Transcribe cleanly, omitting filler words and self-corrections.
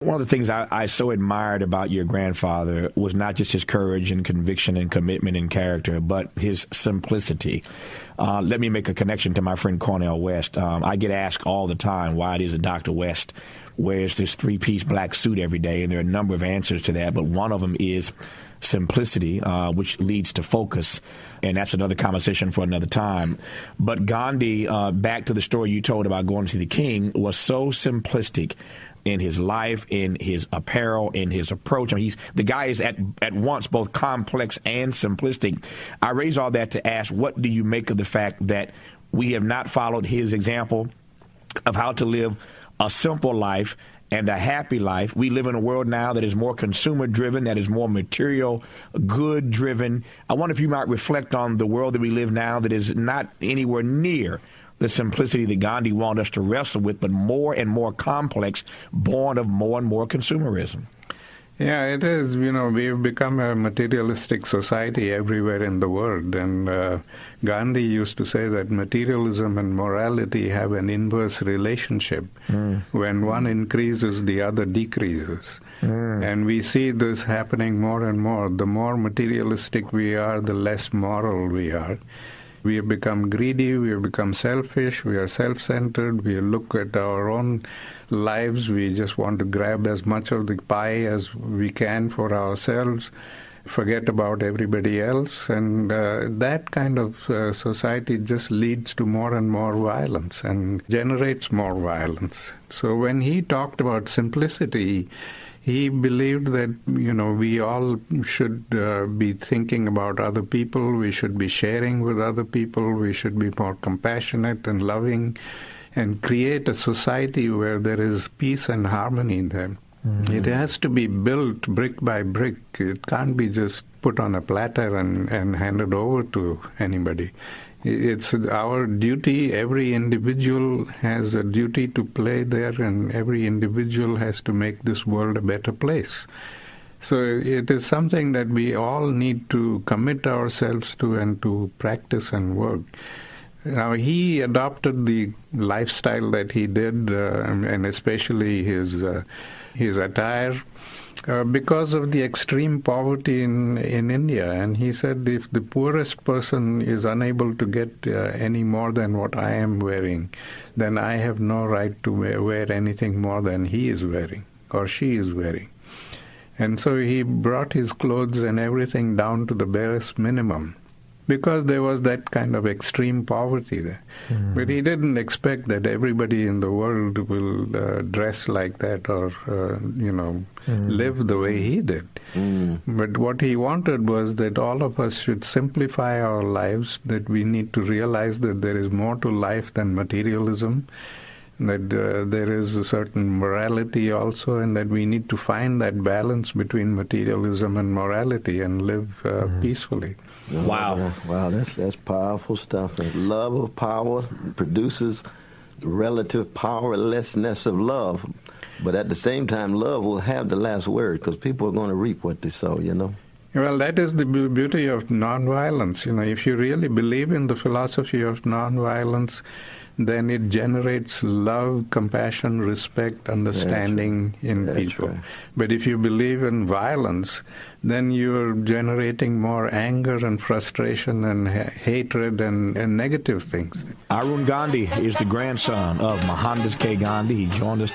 One of the things I so admired about your grandfather was not just his courage and conviction and commitment and character, but his simplicity. Let me make a connection to my friend Cornel West. I get asked all the time why it is that Dr. West wears this three-piece black suit every day, and there are a number of answers to that, but one of them is simplicity, which leads to focus, and that's another conversation for another time. But Gandhi, back to the story you told about going to see the king, was so simplistic in his life, in his apparel, in his approach. I mean, the guy is at once both complex and simplistic. I raise all that to ask, what do you make of the fact that we have not followed his example of how to live a simple life and a happy life? We live in a world now that is more consumer-driven, that is more material, good-driven. I wonder if you might reflect on the world that we live now that is not anywhere near the simplicity that Gandhi wanted us to wrestle with, but more and more complex, born of more and more consumerism. Yeah, it is. We've become a materialistic society everywhere in the world. And Gandhi used to say that materialism and morality have an inverse relationship. When one increases, the other decreases. And we see this happening more and more. The more materialistic we are, the less moral we are. We have become greedy, we have become selfish, we are self-centered, we look at our own lives, we just want to grab as much of the pie as we can for ourselves, forget about everybody else, and that kind of society just leads to more and more violence and generates more violence. So when he talked about simplicity, he believed that, we all should be thinking about other people, we should be sharing with other people, we should be more compassionate and loving, and create a society where there is peace and harmony in them. It has to be built brick by brick. It can't be just put on a platter and handed over to anybody. It's our duty. Every individual has a duty to play there, and every individual has to make this world a better place. So it is something that we all need to commit ourselves to and to practice and work. Now, he adopted the lifestyle that he did, and especially his attire, because of the extreme poverty in India. And he said, if the poorest person is unable to get any more than what I am wearing, then I have no right to wear anything more than he is wearing or she is wearing. And so he brought his clothes and everything down to the barest minimum, because there was that kind of extreme poverty there. But he didn't expect that everybody in the world will dress like that or, live the way he did. But what he wanted was that all of us should simplify our lives, that we need to realize that there is more to life than materialism, that there is a certain morality also, and that we need to find that balance between materialism and morality and live peacefully. Wow. Wow, that's powerful stuff. And love of power produces relative powerlessness of love. But at the same time, love will have the last word, because people are going to reap what they sow, Well, that is the beauty of nonviolence. If you really believe in the philosophy of nonviolence, then it generates love, compassion, respect, understanding in people. Right. But if you believe in violence, then you're generating more anger and frustration and hatred and negative things. Arun Gandhi is the grandson of Mohandas K. Gandhi. He joined us today.